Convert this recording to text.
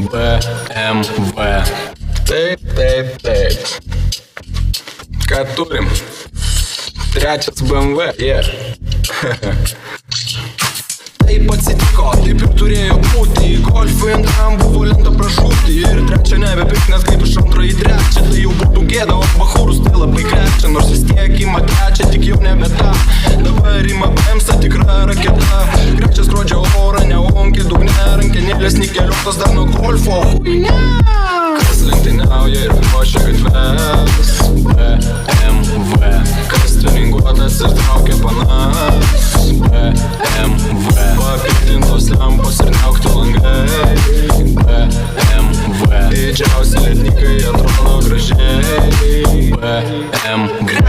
BMW. Taip. Ką turim? Trečias BMW, Taip atsitiko, taip ir turėjo būti. Golfui antram buvo lenta prašūti. Ir trečią nebepirk, nes kaip iš antro į trečią. Tai jau būtų gėda, o bachūrus tai labai krečia. Nors vis tiek ima trečią, tik jau nebe ta. Dabar ima bremsa, tikra raketa. Krečia skrodžia orą, neonkė, dugne. Rankenėlės nikeliotas dar nuo golfo. Kas lenktyniauja ir ruošia gatves. BMW. Kas treninguotas ir traukia panas.